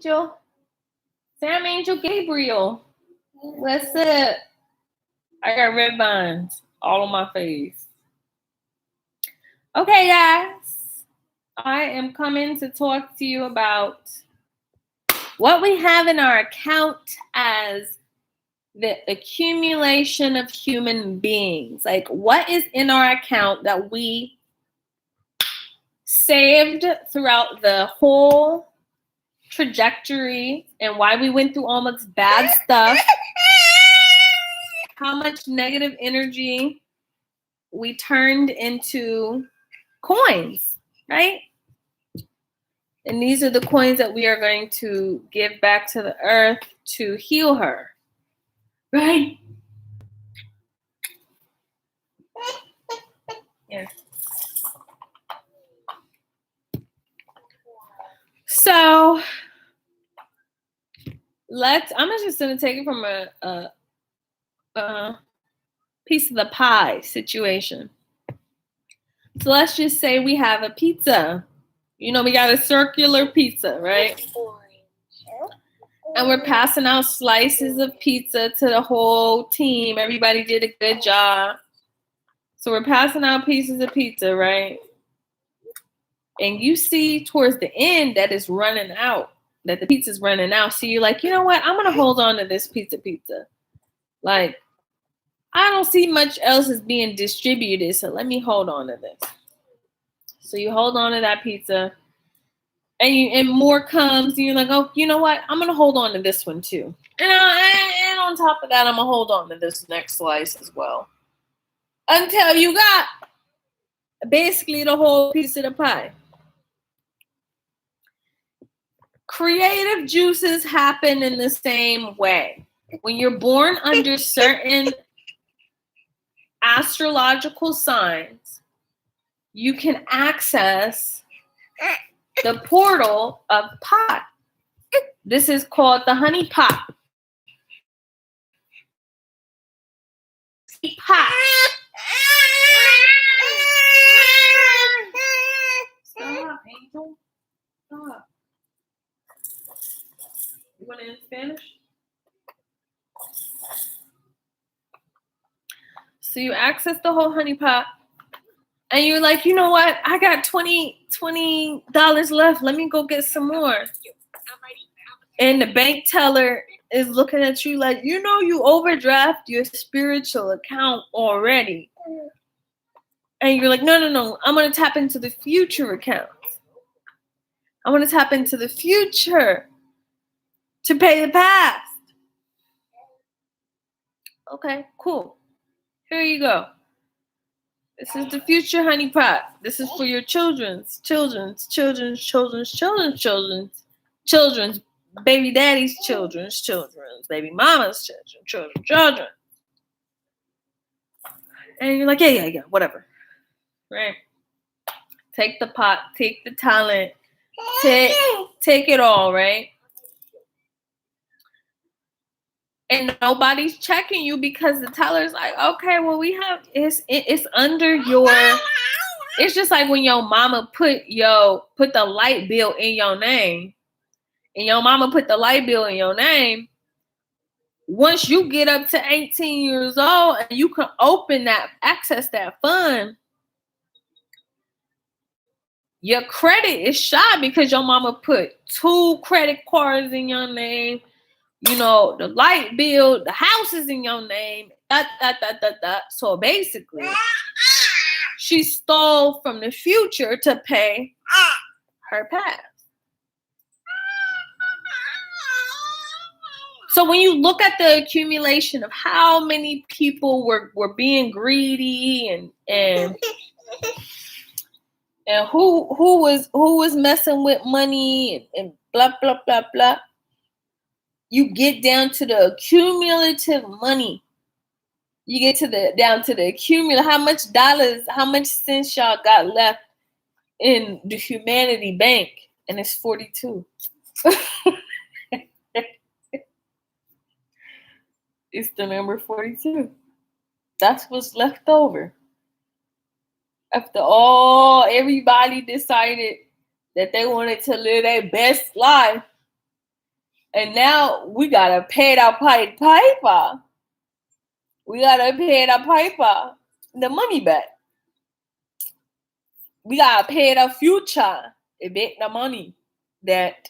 Angel. Sam Angel Gabriel. What's up? I got red vines all on my face. Okay, guys. I am coming to talk to you about what we have in our account as the accumulation of human beings. Like, what is in our account that we saved throughout the whole trajectory and why we went through all this bad stuff, how much negative energy we turned into coins, right? And these are the coins that we are going to give back to the earth to heal her, right? Yeah. So I'm just going to take it from a piece of the pie situation. So let's just say we have a pizza. You know, we got a circular pizza, right? And we're passing out slices of pizza to the whole team. Everybody did a good job. So we're passing out pieces of pizza, right? And you see towards the end that it's running out, that the pizza's running out. So you're like, you know what? I'm going to hold on to this pizza. Like, I don't see much else is being distributed, so let me hold on to this. So you hold on to that pizza, and more comes, and you're like, oh, you know what? I'm going to hold on to this one too. And on top of that, I'm going to hold on to this next slice as well. Until you got basically the whole piece of the pie. Creative juices happen in the same way. When you're born under certain astrological signs, you can access the portal of pot. This is called the honey pot. Pot. Stop, Angel. Stop. You want it in Spanish? So you access the whole honey pot, and you're like, you know what? I got $20 left. Let me go get some more. And the bank teller is looking at you like, you know, you overdraft your spiritual account already. And you're like, no. I'm going to tap into the future account. I want to tap into the future to pay the past. Okay, cool. Here you go. This is the future honey pot. This is for your children's, baby daddy's children's, baby mama's children. And you're like, yeah, whatever. Right? Take the pot, take the talent, take it all, right? And nobody's checking you because the teller's like, okay, well, we have it's under your. It's just like when your mama put the light bill in your name, and your mama put the light bill in your name. Once you get up to 18 years old and you can access that fund, your credit is shot because your mama put 2 credit cards in your name. You know, the light bill, the house is in your name. So basically, she stole from the future to pay her past. So when you look at the accumulation of how many people were being greedy and who was messing with money and blah blah blah blah, you get down to the cumulative money. You get down to the cumulative, how much cents y'all got left in the humanity bank, and it's 42. It's the number 42. That's what's left over. After everybody decided that they wanted to live their best life, And now we gotta pay the piper. We gotta pay the piper the money back. We gotta pay the future the money that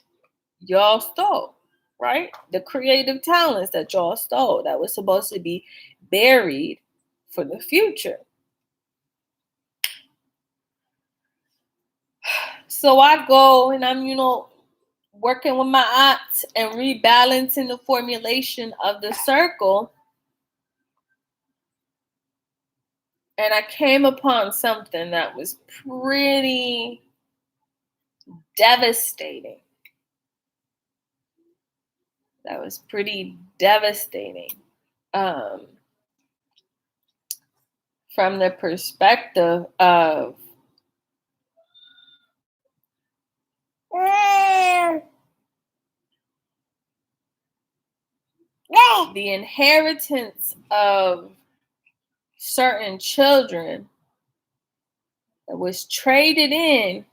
y'all stole, right? The creative talents that y'all stole that was supposed to be buried for the future. So I go and I'm, working with my aunt and rebalancing the formulation of the circle. And I came upon something that was pretty devastating. From the perspective of the inheritance of certain children that was traded in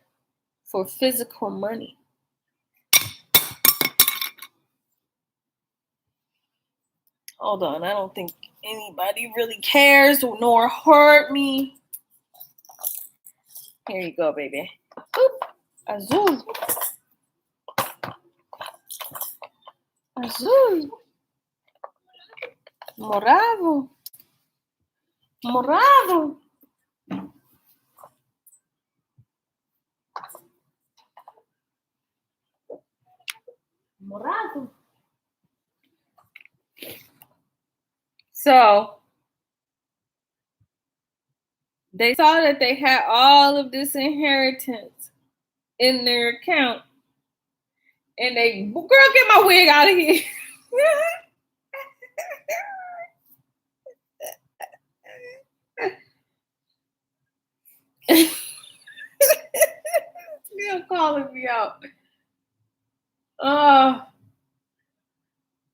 for physical money. Hold on, I don't think anybody really cares nor heard me. Here you go, baby. Oop. Azul. Azul. Morado. Morado. Morado. So they saw that they had all of this inheritance in their account. And they, girl, get my wig out of here. Still calling me out. Oh.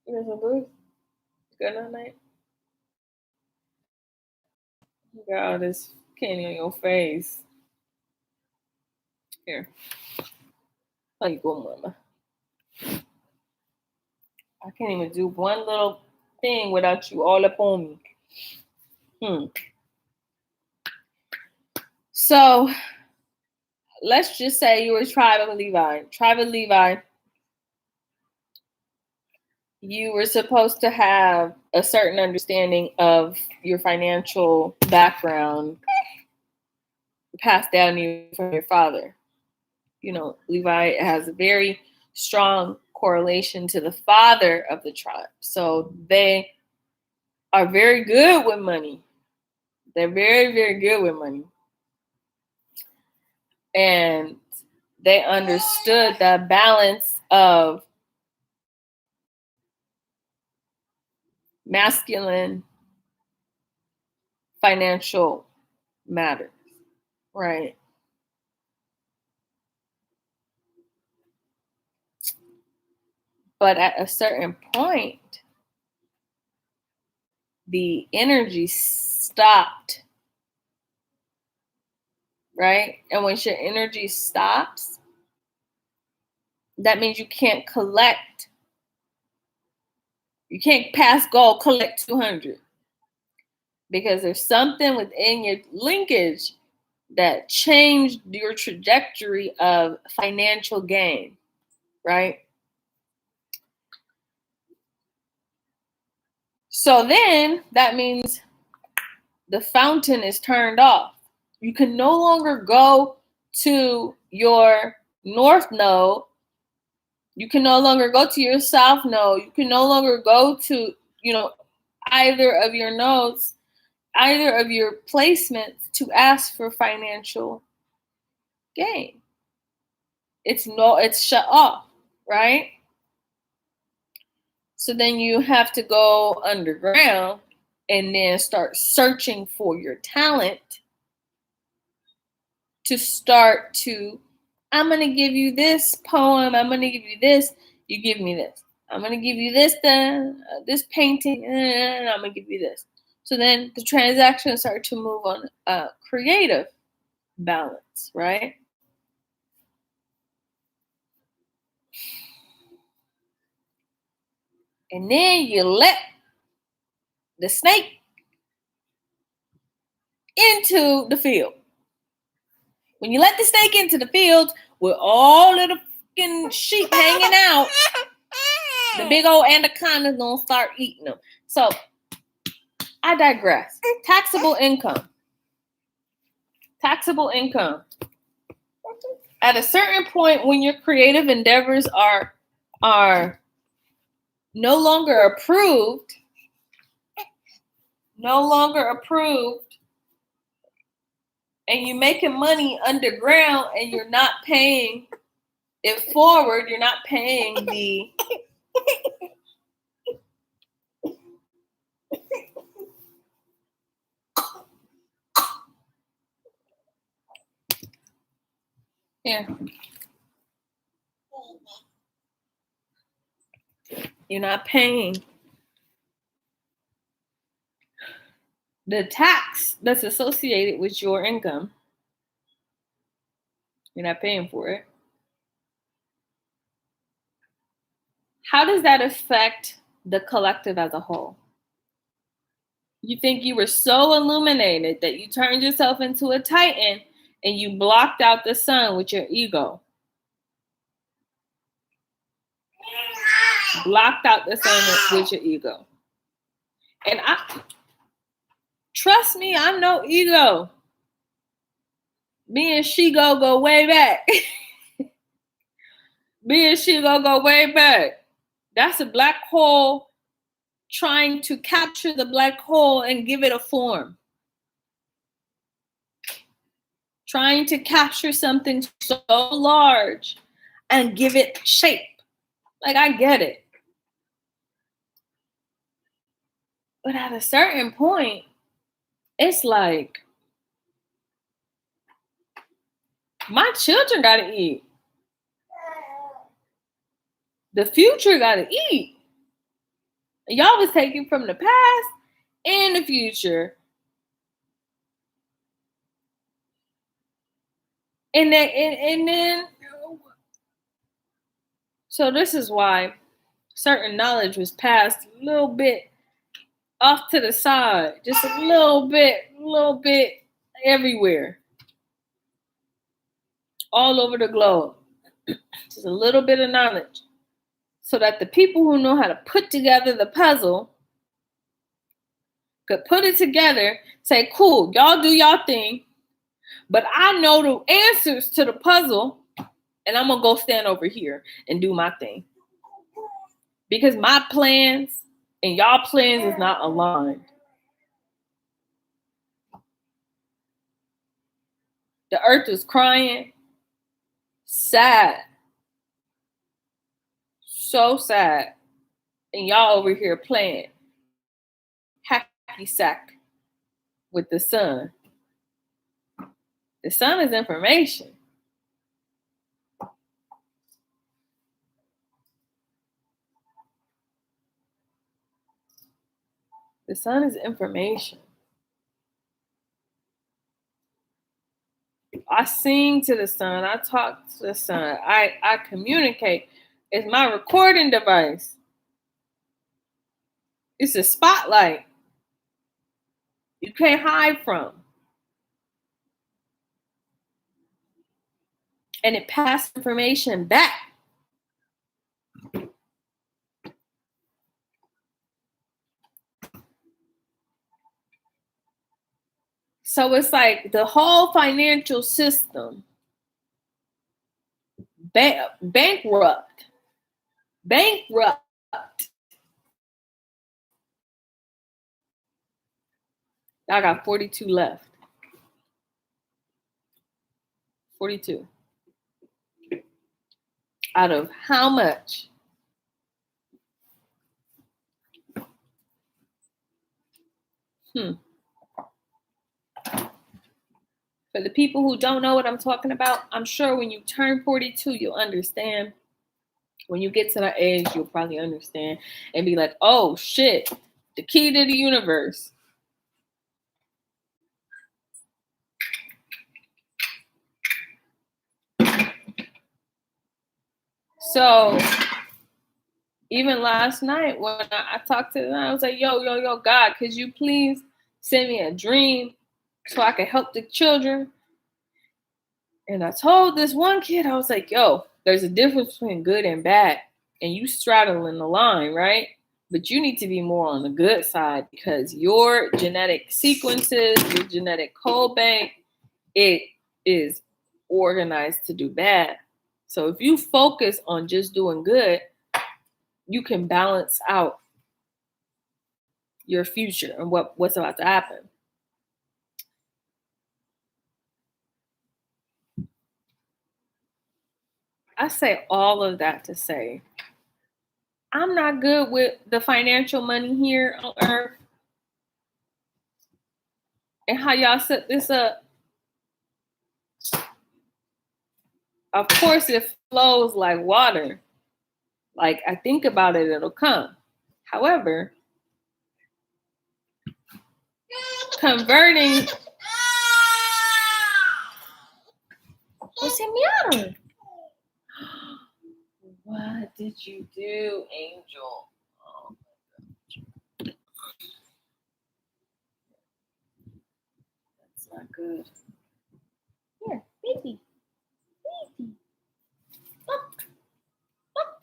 You some booze? Good night. Girl, this candy on your face. Here. How you go, mama? I can't even do one little thing without you all up on me. So let's just say you were tribal Levi. Tribal Levi, you were supposed to have a certain understanding of your financial background passed down to you from your father. Levi has a very strong correlation to the father of the tribe. So they are very good with money. They're very, very good with money. And they understood the balance of masculine financial matters, right? But at a certain point, the energy stopped, right? And when your energy stops, that means you can't collect. You can't pass go, collect 200. Because there's something within your linkage that changed your trajectory of financial gain, right? So then that means the fountain is turned off. You can no longer go to your north node. You can no longer go to your south node. You can no longer go to, either of your nodes, either of your placements to ask for financial gain. It's shut off, right? So then you have to go underground and then start searching for your talent to start to, I'm going to give you this poem. I'm going to give you this. You give me this. I'm going to give you this, this painting, and I'm going to give you this. So then the transactions start to move on creative balance, right? And then you let the snake into the field. When you let the snake into the field with all of the fucking sheep hanging out, the big old anaconda's gonna start eating them. So I digress. Taxable income. Taxable income. At a certain point, when your creative endeavors are no longer approved, and you're making money underground and you're not paying it forward, you're not paying the you're not paying the tax that's associated with your income. You're not paying for it. How does that affect the collective as a whole? You think you were so illuminated that you turned yourself into a titan and you blocked out the sun with your ego. Blocked out the sun with your ego. And trust me, I'm no ego. Me and Shigo go way back. Me and Shigo go way back. That's a black hole trying to capture the black hole and give it a form. Trying to capture something so large and give it shape. Like, I get it. But at a certain point, it's like, my children gotta eat. The future gotta eat. Y'all was taking from the past and the future. And then so this is why certain knowledge was passed a little bit off to the side, just a little bit everywhere, all over the globe. Just a little bit of knowledge, so that the people who know how to put together the puzzle could put it together, say, cool, y'all do y'all thing, but I know the answers to the puzzle, and I'm gonna go stand over here and do my thing. Because my plans and y'all plans is not aligned. The earth is crying, sad, so sad, and y'all over here playing hacky sack with the sun. The sun is information. The sun is information. I sing to the sun. I talk to the sun. I communicate. It's my recording device. It's a spotlight you can't hide from. And it passes information back. So it's like the whole financial system bankrupt. I got 42 left. 42. Out of how much? For the people who don't know what I'm talking about, I'm sure when you turn 42, you'll understand. When you get to that age, you'll probably understand and be like, oh shit, the key to the universe. So Even last night when I talked to them, I was like, yo, God, could you please send me a dream so I can help the children? And I told this one kid, I was like, yo, there's a difference between good and bad. And you straddling the line, right? But you need to be more on the good side because your genetic sequences, your genetic code bank, it is organized to do bad. So if you focus on just doing good, you can balance out your future and what's about to happen. I say all of that to say I'm not good with the financial money here on earth and how y'all set this up. Of course, it flows like water. Like I think about it, it'll come. However, converting. What's in meow? What did you do, Angel? Oh, that's not good. Here, baby. Baby. Look. Look.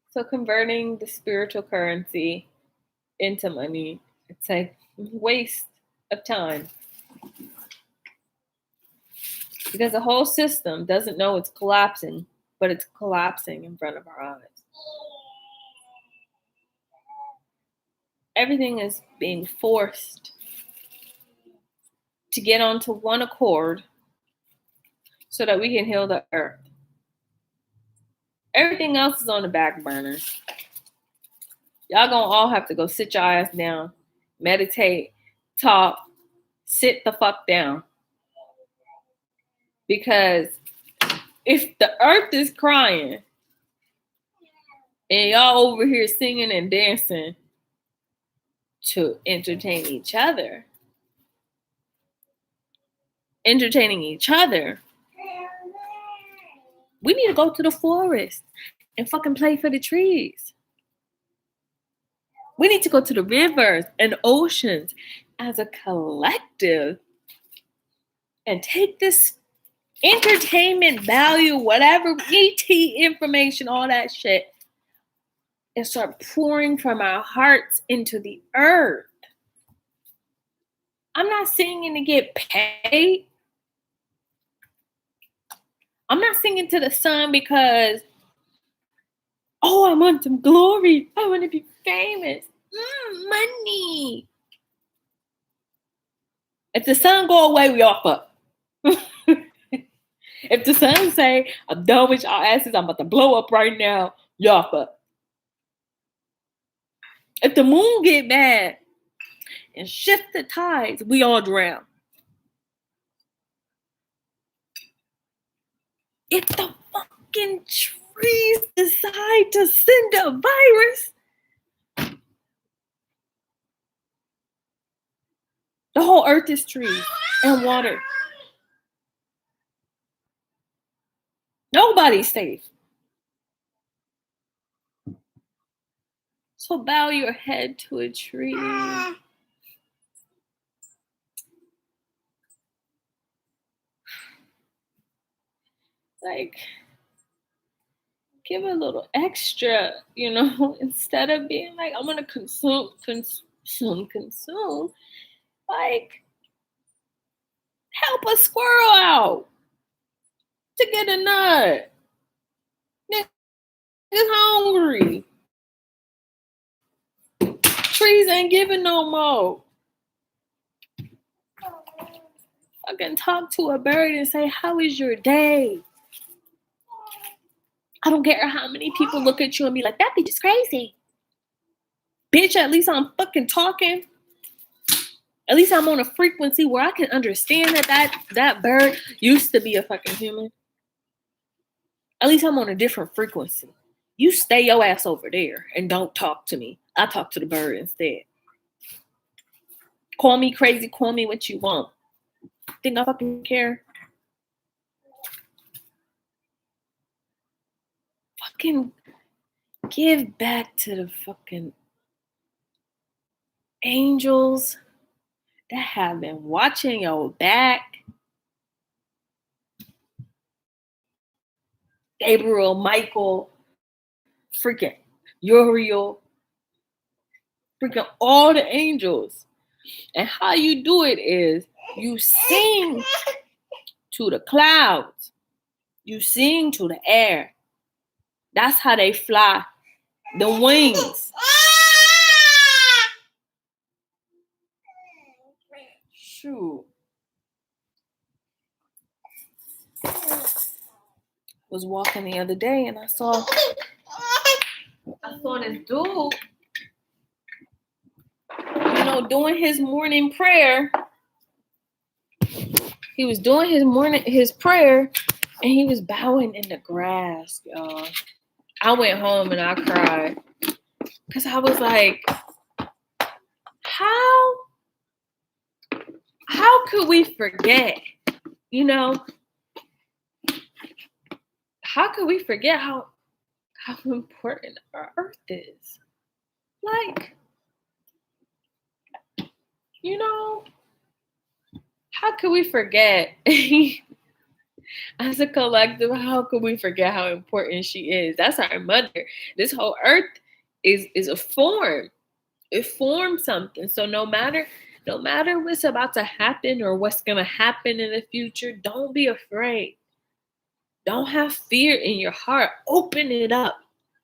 So converting the spiritual currency into money, it's a waste of time. Because the whole system doesn't know it's collapsing, but it's collapsing in front of our eyes. Everything is being forced to get onto one accord so that we can heal the earth. Everything else is on the back burner. Y'all gonna all have to go sit your ass down, meditate, talk, sit the fuck down. Because if the earth is crying and y'all over here singing and dancing to entertaining each other, we need to go to the forest and fucking play for the trees. We need to go to the rivers and oceans as a collective and take this entertainment value, whatever, ET information, all that shit, and start pouring from our hearts into the earth. I'm not singing to get paid. I'm not singing to the sun because, oh, I want some glory. I want to be famous. Money. If the sun go away, we all fuck. If the sun say, I'm done with y'all asses, I'm about to blow up right now, y'all fuck. If the moon get mad and shift the tides, we all drown. If the fucking trees decide to send a virus, the whole earth is trees and water. Nobody's safe. So bow your head to a tree. Like, give a little extra, instead of being like, I'm gonna consume. Like, help a squirrel out to get a nut. Niggas hungry. Trees ain't giving no more. I can talk to a bird and say, how is your day? I don't care how many people look at you and be like, that bitch is crazy. Bitch, at least I'm fucking talking. At least I'm on a frequency where I can understand that bird used to be a fucking human. At least I'm on a different frequency. You stay your ass over there and don't talk to me. I talk to the bird instead. Call me crazy, call me what you want. Think I fucking care? fucking give back to the fucking angels that have been watching your back. Gabriel, Michael, freaking Uriel, freaking all the angels. And how you do it is you sing to the clouds. You sing to the air. That's how they fly. The wings. Shoot. Was walking the other day and I saw this dude, doing his morning prayer. He was doing his prayer and he was bowing in the grass, y'all. I went home and I cried because I was like, how could we forget, how could we forget how important our earth is? Like, how could we forget? As a collective, how could we forget how important she is? That's our mother. This whole earth is a form. It forms something. So no matter what's about to happen or what's gonna happen in the future, don't be afraid. Don't have fear in your heart. Open it up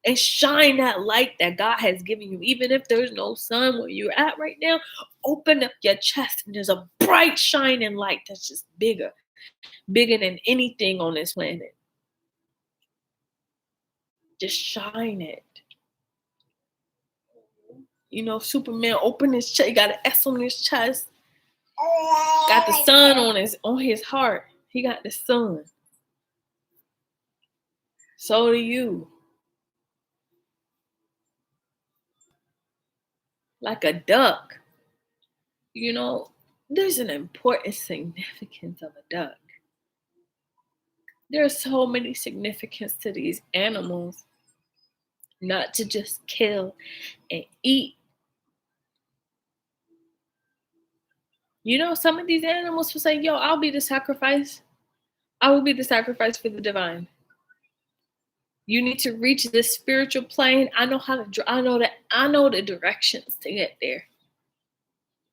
and shine that light that God has given you. Even if there's no sun where you're at right now, open up your chest and there's a bright shining light that's just bigger than anything on this planet. Just shine it. Superman opened his chest. He got an S on his chest. Got the sun on his heart. He got the sun. So do you. Like a duck. There's an important significance of a duck. There's so many significance to these animals. Not to just kill and eat. Some of these animals will say, yo, I'll be the sacrifice. I will be the sacrifice for the divine. You need to reach this spiritual plane. I know the directions to get there.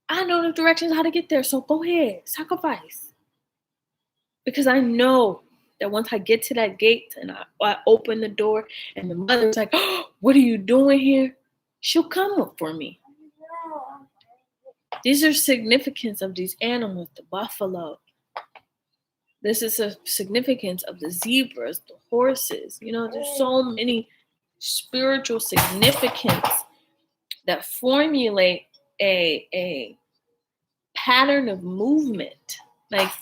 I know the directions how to get there. So go ahead, sacrifice. Because I know that once I get to that gate and I open the door and the mother's like, oh, what are you doing here? She'll come up for me. These are significance of these animals, the buffalo. This is a significance of the zebras, the horses. There's so many spiritual significance that formulate a pattern of movement. Like,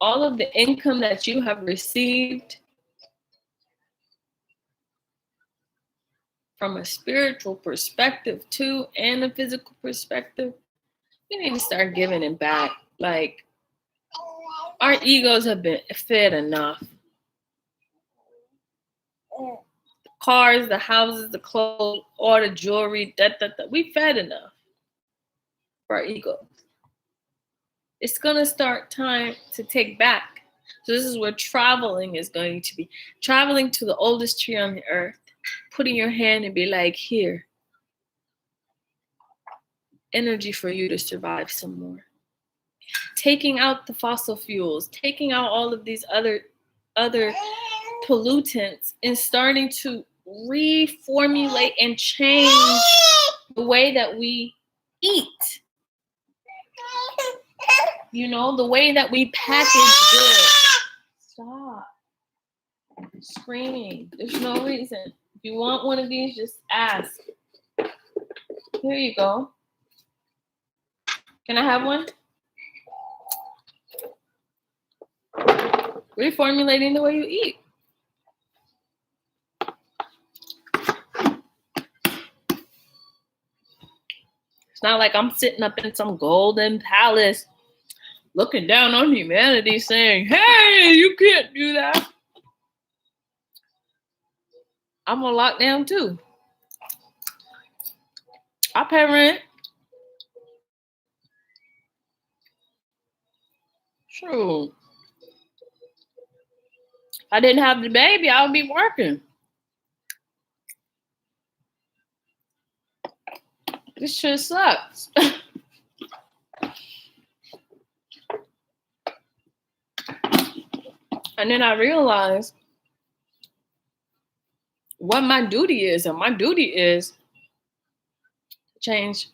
all of the income that you have received from a spiritual perspective too, and a physical perspective, we need to start giving it back. Like, our egos have been fed enough. The cars, the houses, the clothes, all the jewelry, we fed enough for our egos. It's gonna start time to take back. So this is where traveling is going to be. Traveling to the oldest tree on the earth, putting your hand and be like, here, energy for you to survive some more. Taking out the fossil fuels, taking out all of these other pollutants, and starting to reformulate and change the way that we eat. The way that we package goods. Stop screaming. There's no reason. If you want one of these, just ask. Here you go. Can I have one? Reformulating the way you eat. It's not like I'm sitting up in some golden palace looking down on humanity saying, hey, you can't do that. I'm on lockdown too. I pay rent. Sure. If I didn't have the baby, I would be working. This shit sucks. And then I realized what my duty is. And my duty is to change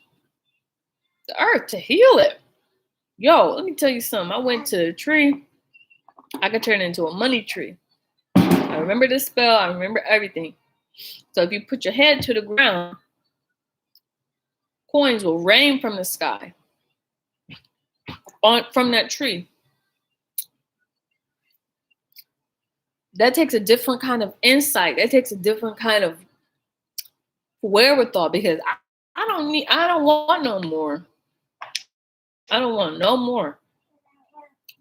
the earth, to heal it. Yo, let me tell you something. I went to a tree. I could turn it into a money tree. I remember the spell. I remember everything. So if you put your head to the ground, coins will rain from the sky from that tree. That takes a different kind of insight. That takes a different kind of wherewithal, because I don't want no more. I don't want no more.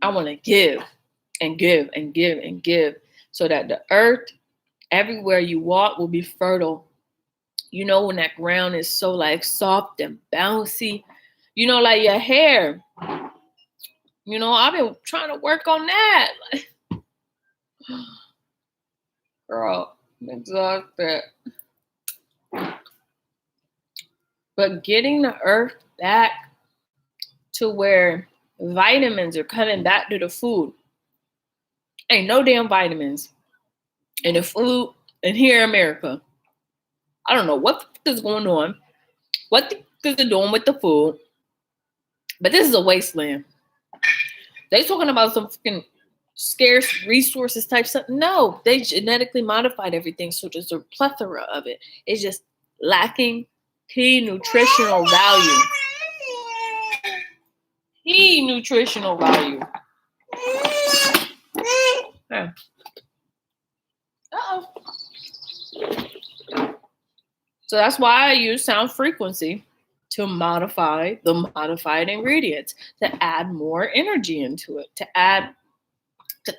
I want to give and give and give and give so that the earth, everywhere you walk, will be fertile. You know, when that ground is so like soft and bouncy, you know, like your hair. You know, I've been trying to work on that. Girl, I'm exhausted. But getting the earth back to where vitamins are coming back to the food. Ain't no damn vitamins in the food in here in America. I don't know what is going on, what is it doing with the food, but this is a wasteland. They talking about some freaking scarce resources type stuff. No, they genetically modified everything, so there's a plethora of it. It's just lacking key nutritional value. Key nutritional value. Yeah. Uh-oh. So that's why I use sound frequency to modify the modified ingredients, to add more energy into it, to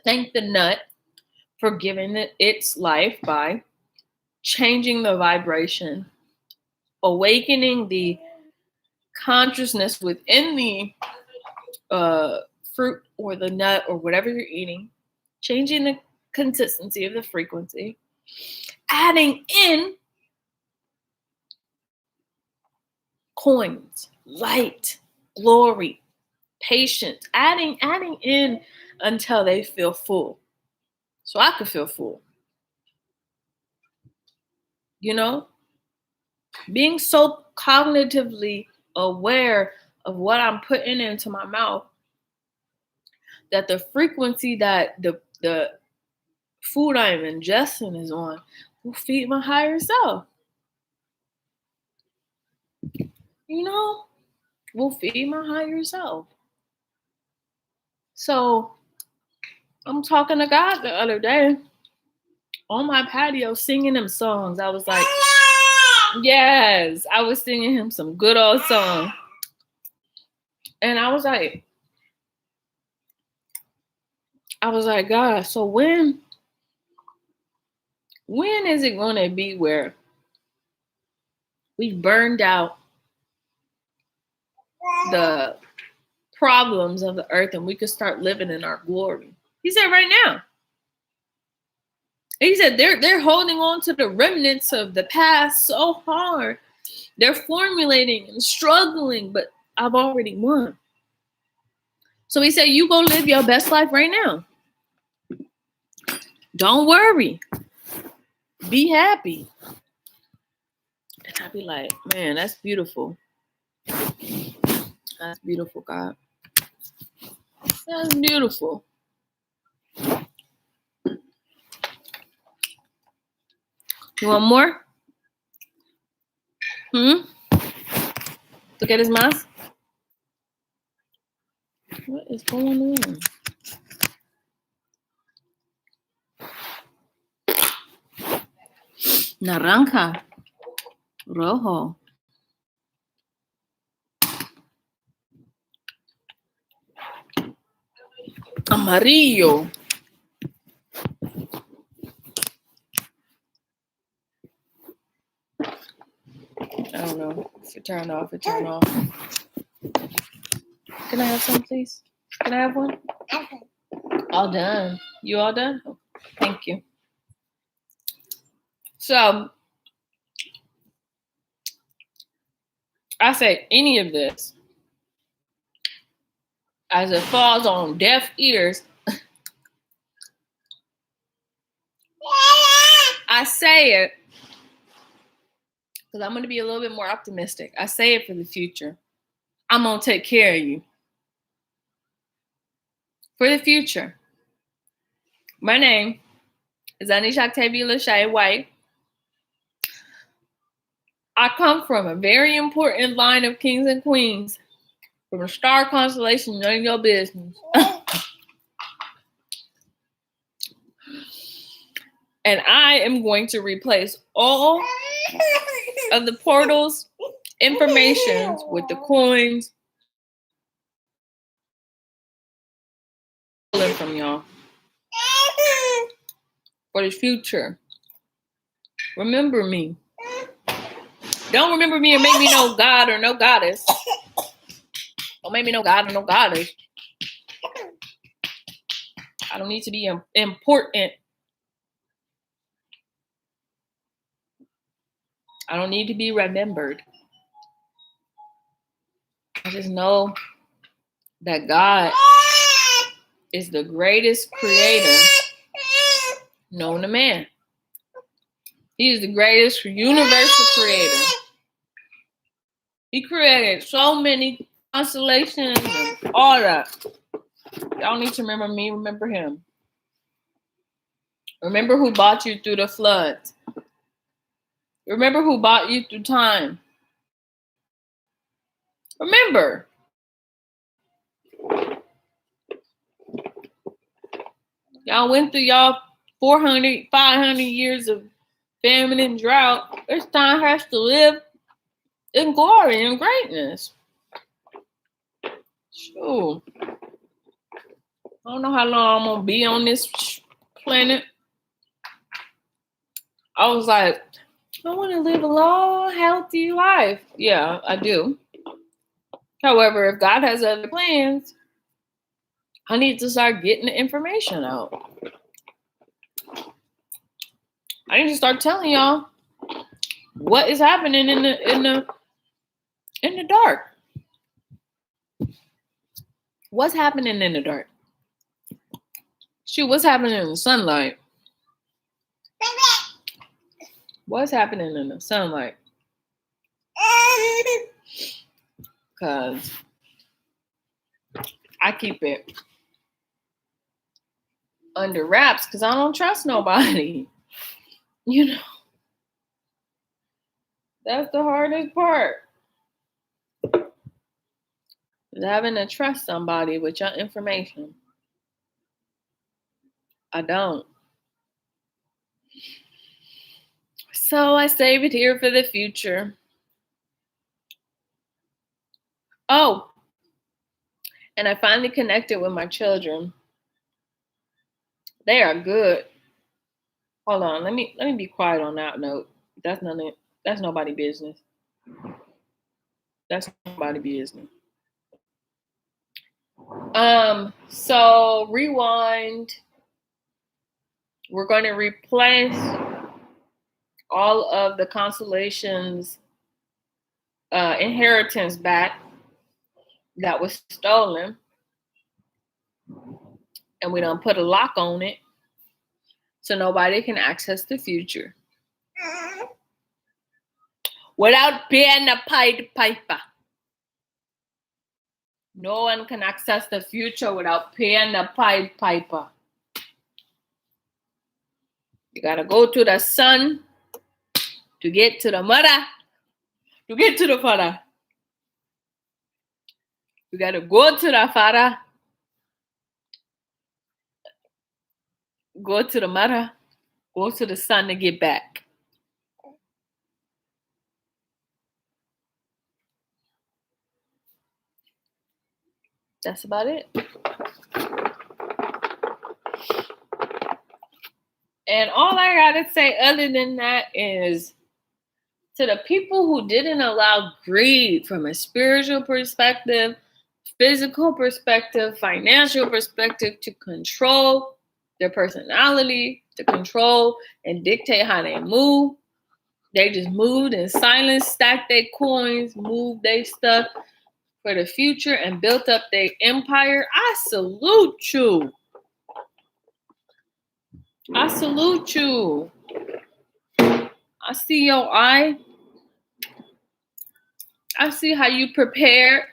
thank the nut for giving it its life by changing the vibration, awakening the consciousness within the fruit or the nut or whatever you're eating, changing the consistency of the frequency, adding in coins, light, glory, patience, adding in until they feel full. So I could feel full. You know, being so cognitively aware of what I'm putting into my mouth, that the frequency that the food I'm ingesting is on will feed my higher self. You know, will feed my higher self. So I'm talking to God the other day on my patio singing them songs. I was like, yes, I was singing him some good old song. And I was like, God, so when is it going to be where we burned out the problems of the earth and we could start living in our glory? He said right now. He said they're holding on to the remnants of the past so hard. They're formulating and struggling, but I've already won. So he said, you go live your best life right now. Don't worry. Be happy. And I'd be like, man, that's beautiful. That's beautiful, God. That's beautiful. You want more? Look at his mouth. What is going on? Naranja. Rojo. Amarillo. I don't know. If it turned off, it turned off. Can I have some, please? Can I have one? Okay. All done. You all done? Oh, thank you. So, I say any of this, as it falls on deaf ears, I say it because I'm going to be a little bit more optimistic. I say it for the future. I'm going to take care of you. For the future. My name is Anisha Octavia Lachey White. I come from a very important line of kings and queens from a star constellation, none of your business. And I am going to replace all of the portals information with the coins from y'all for the future. Remember me. Don't remember me and make me no god or no goddess. Don't make me no god or no goddess. I don't need to be important. I don't need to be remembered. I just know that God is the greatest creator known to man. He is the greatest universal creator. He created so many constellations and all that. Y'all need to remember me, remember him. Remember who brought you through the floods. Remember who brought you through time. Remember. Y'all went through y'all 400, 500 years of famine and drought. This time has to live in glory and greatness. Sure. I don't know how long I'm going to be on this planet. I was like, I want to live a long, healthy life. Yeah, I do. However, if God has other plans, I need to start getting the information out. I need to start telling y'all what is happening in the dark. What's happening in the dark? Shoot, what's happening in the sunlight? What's happening in the sunlight? Because I keep it under wraps because I don't trust nobody. You know, that's the hardest part. Is having to trust somebody with your information. I don't. So I save it here for the future. Oh, and I finally connected with my children. They are good. Hold on, let me be quiet on that note. That's nobody business. That's nobody business. So rewind. We're going to replace all of the constellations inheritance back that was stolen, and we don't put a lock on it so nobody can access the future without paying a Pied Piper. No one can access the future without paying the Pied Piper. You gotta go to the son to get to the mother, to get to the father. You gotta go to the father, go to the mother, go to the son to get back. That's about it. And all I gotta say other than that is to the people who didn't allow greed from a spiritual perspective, physical perspective, financial perspective to control their personality, to control and dictate how they move. They just moved in silence, stacked their coins, moved their stuff for the future, and built up their empire. I salute you. I salute you. I see your eye. I see how you prepare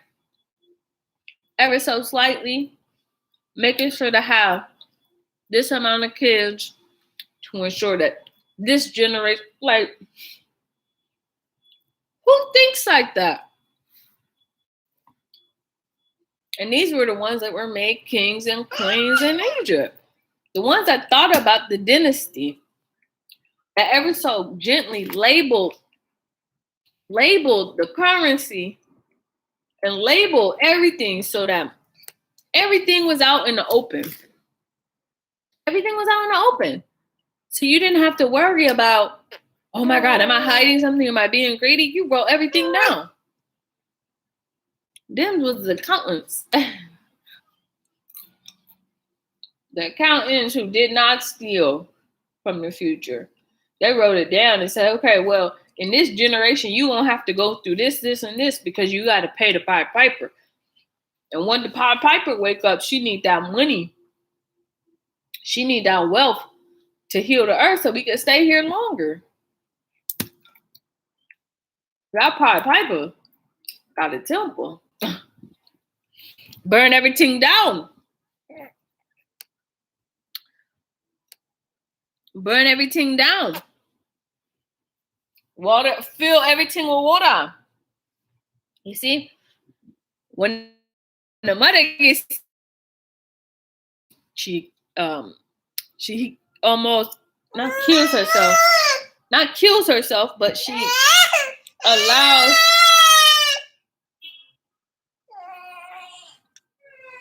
ever so slightly, making sure to have this amount of kids to ensure that this generation, like, who thinks like that? And these were the ones that were made kings and queens in Egypt. The ones that thought about the dynasty, that ever so gently labeled the currency and labeled everything so that everything was out in the open. Everything was out in the open. So you didn't have to worry about, oh my God, am I hiding something? Am I being greedy? You wrote everything down. Them was the accountants. The accountants who did not steal from the future. They wrote it down and said, okay, well, in this generation, you won't have to go through this, this, and this because you got to pay the Pied Piper. And when the Pied Piper wake up, she need that money. She need that wealth to heal the earth so we can stay here longer. That Pied Piper got a temple. Burn everything down. Burn everything down. Water, fill everything with water. You see? When the mother gets, she almost not kills herself, but she allows.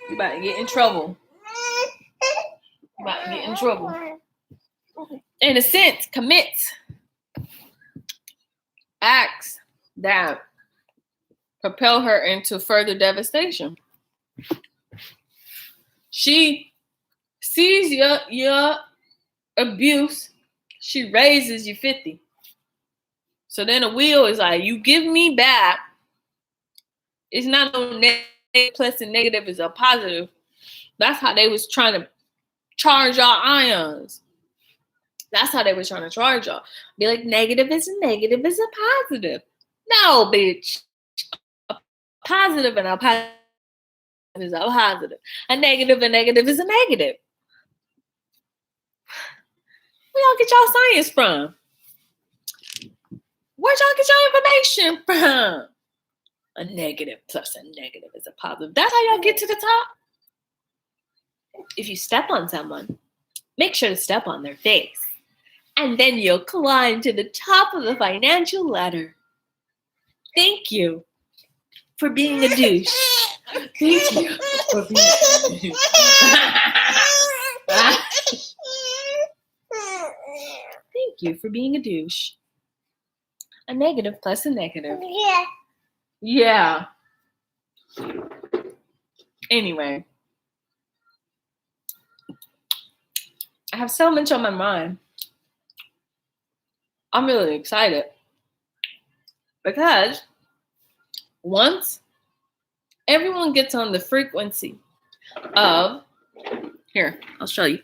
You about to get in trouble. You about to get in trouble. In a sense, commits acts that propel her into further devastation. She sees your abuse, she raises you 50. So then the wheel is like, you give me back. It's not no negative plus and negative is a positive. That's how they was trying to charge y'all ions. That's how they was trying to charge y'all. Be like, negative is a negative is a positive. No, bitch. A positive and a positive is a positive. A negative is a negative. Where y'all get y'all science from? Where'd y'all get your information from? A negative plus a negative is a positive. That's how y'all get to the top. If you step on someone, make sure to step on their face. And then you'll climb to the top of the financial ladder. Thank you for being a douche. Thank you for being a douche. Thank you for being a douche. A negative plus a negative. Yeah. Anyway. I have so much on my mind. I'm really excited. Because once everyone gets on the frequency of, here, I'll show you.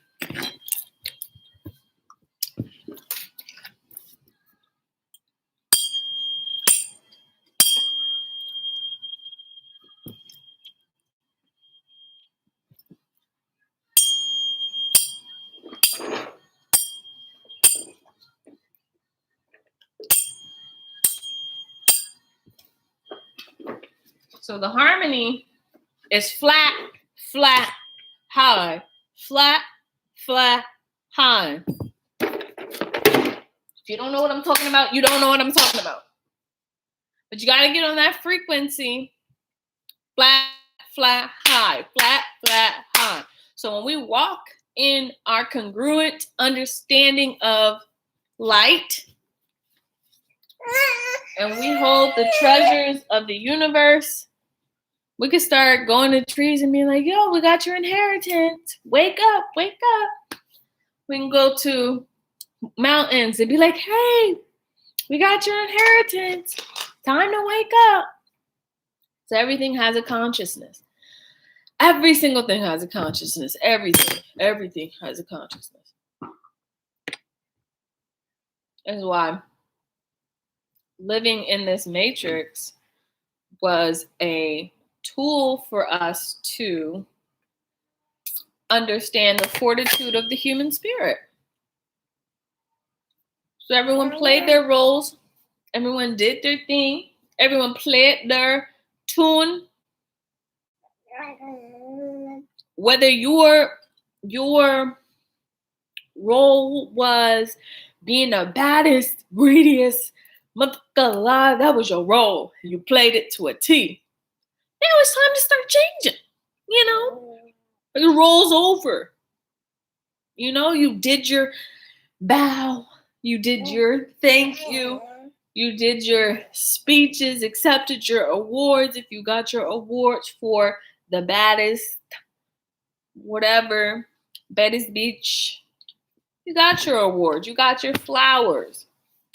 So the harmony is flat, flat, high. Flat, flat, high. If you don't know what I'm talking about, you don't know what I'm talking about. But you got to get on that frequency. Flat, flat, high. Flat, flat, high. So when we walk in our congruent understanding of light, and we hold the treasures of the universe, we can start going to trees and being like, yo, we got your inheritance. Wake up, wake up. We can go to mountains and be like, hey, we got your inheritance. Time to wake up. So everything has a consciousness. Every single thing has a consciousness. Everything has a consciousness. That's why living in this matrix was a tool for us to understand the fortitude of the human spirit. So everyone played their roles. Everyone did their thing. Everyone played their tune. Whether your role was being the baddest, greediest, that was your role. You played it to a T. Now it's time to start changing. Your role's over. You did your bow. You did your thank you. You did your speeches, accepted your awards. If you got your awards for the baddest, whatever, baddest beach, you got your awards. You got your flowers.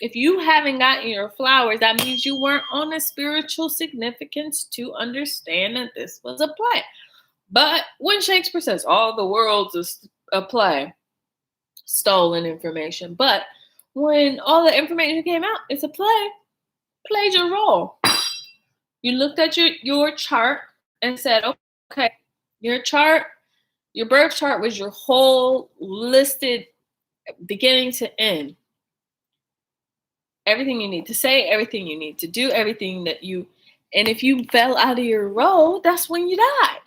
If you haven't gotten your flowers, that means you weren't on a spiritual significance to understand that this was a play. But when Shakespeare says all the world's a play, stolen information. But when all the information came out, it's a play. Played your role. You looked at your chart and said, okay, your chart, your birth chart was your whole listed beginning to end. Everything you need to say, everything you need to do, everything that and if you fell out of your role, that's when you died.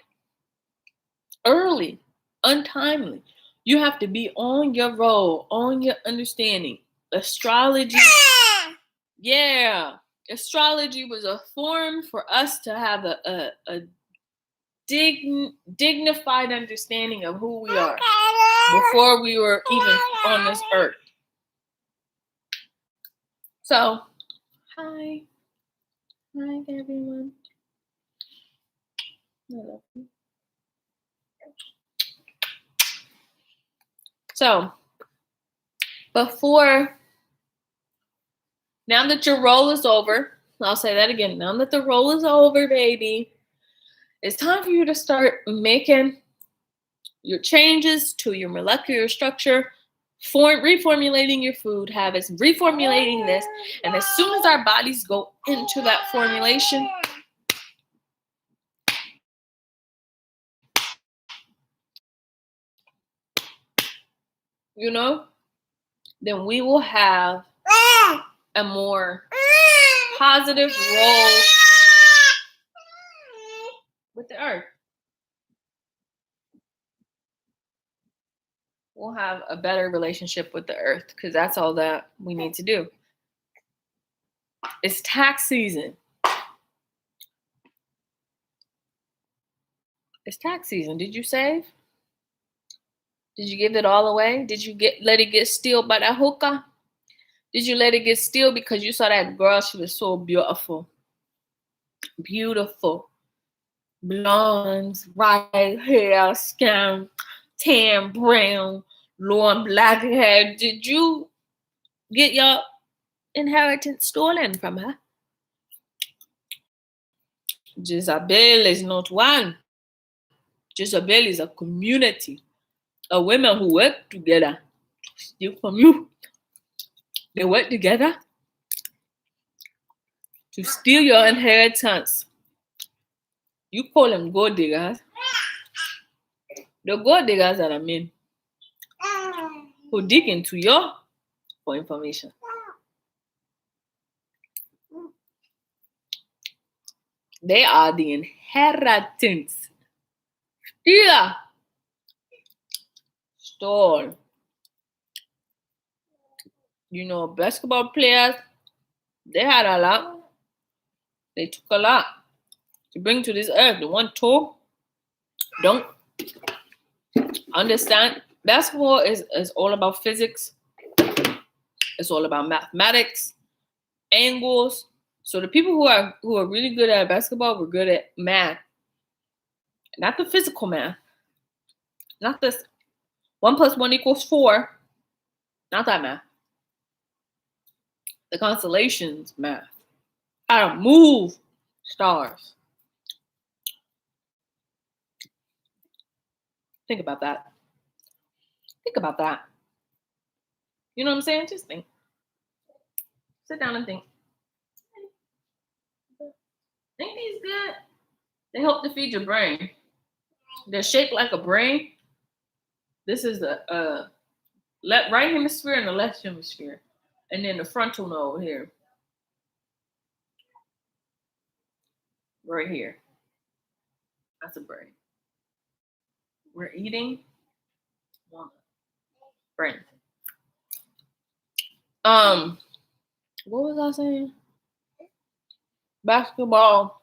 Early, untimely. You have to be on your role, on your understanding. Astrology. Yeah. Astrology was a form for us to have a dignified understanding of who we are before we were even on this earth. So, hi everyone. I love you. So, now that your role is over, I'll say that again. Now that the role is over, baby, it's time for you to start making your changes to your molecular structure, reformulating your food habits, reformulating this. And as soon as our bodies go into that formulation, then we will have a more positive role with the earth. We'll have a better relationship with the earth because that's all that we need to do. It's tax season. It's tax season. Did you save? Did you give it all away? Did you let it get stealed by that hookah? Did you let it get stealed because you saw that girl? She was so beautiful. Beautiful. Blondes, white hair, skin, tan, brown, long black hair. Did you get your inheritance stolen from her? Jezebel is not one. Jezebel is a community of women who work together to steal from you. They work together to steal your inheritance. You call them gold diggers. The gold diggers are the men who dig into you for information. They are the inheritance. Stealer. Stole. Basketball players, they had a lot. They took a lot to bring to this earth. The one told, don't understand Basketball is all about physics. It's all about mathematics, angles. So the people who are really good at basketball were good at math, not the physical math, not this 1 + 1 = 4, not that math. The constellations math, how to move stars. Think about that. Think about that. You know what I'm saying? Just think. Sit down and think. Think these good? They help to feed your brain. They're shaped like a brain. This is the right hemisphere and the left hemisphere. And then the frontal lobe here. Right here. That's a brain. We're eating brain. What was I saying? Basketball.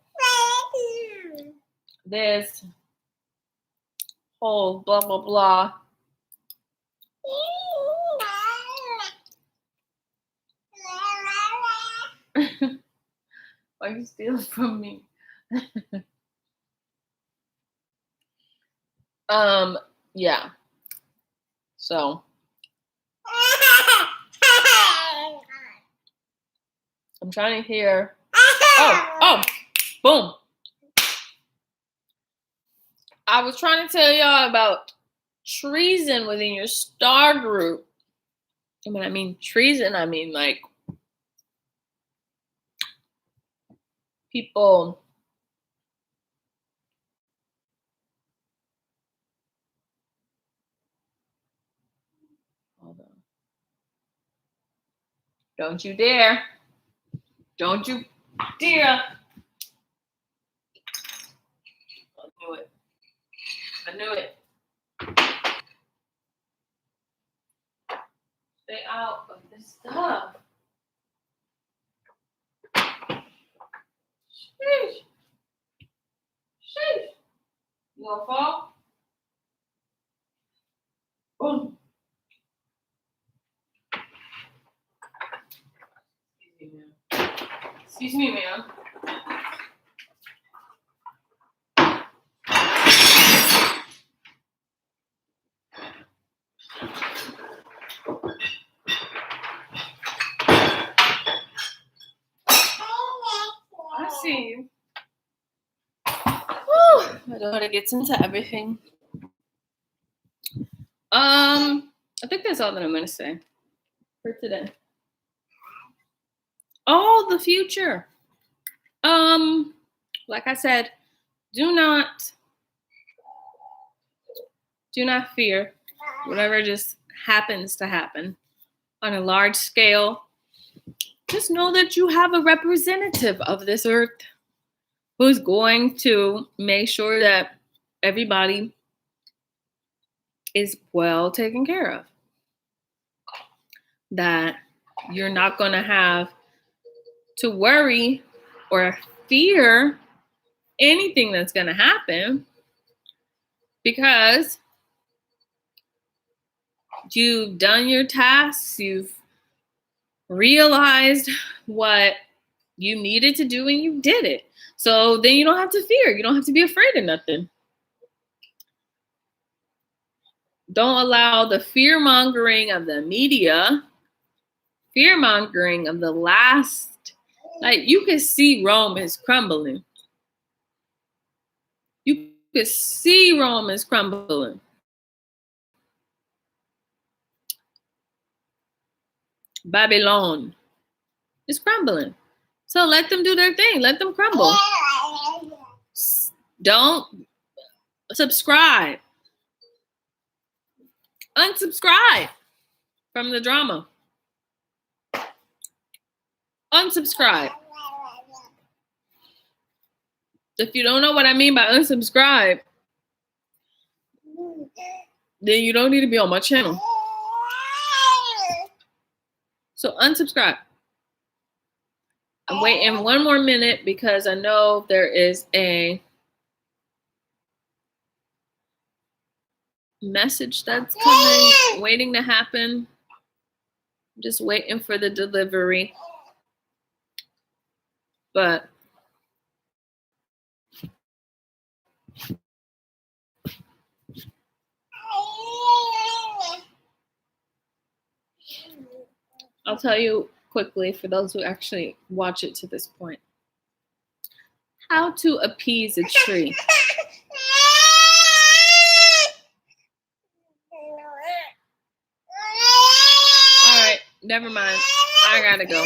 There's whole blah blah blah. Why you stealing from me? Yeah. So I'm trying to hear. Oh, boom. I was trying to tell y'all about treason within your star group. And when I mean treason, I mean like people hold on. Don't you dare. Don't you dare. I knew it. Stay out of this stuff. Sheesh. Sheesh. You gonna fall? Boom. Excuse me, ma'am. I see you. Whew, my daughter gets into everything. I think that's all that I'm gonna say for today. Oh, the future. Like I said, do not fear whatever just happens to happen on a large scale. Just know that you have a representative of this earth who's going to make sure that everybody is well taken care of. That you're not going to have to worry or fear anything that's going to happen because you've done your tasks, you've realized what you needed to do and you did it. So then you don't have to fear. You don't have to be afraid of nothing. Don't allow the fear-mongering of the media, fear-mongering of the last, like you can see Rome is crumbling. You can see Rome is crumbling. Babylon is crumbling. So let them do their thing. Let them crumble. Don't subscribe. Unsubscribe from the drama. Unsubscribe. If you don't know what I mean by unsubscribe, then you don't need to be on my channel. So unsubscribe. I'm waiting 1 more minute because I know there is a message that's coming, waiting to happen. I'm just waiting for the delivery. But I'll tell you quickly for those who actually watch it to this point. How to appease a tree. All right, never mind. I gotta go.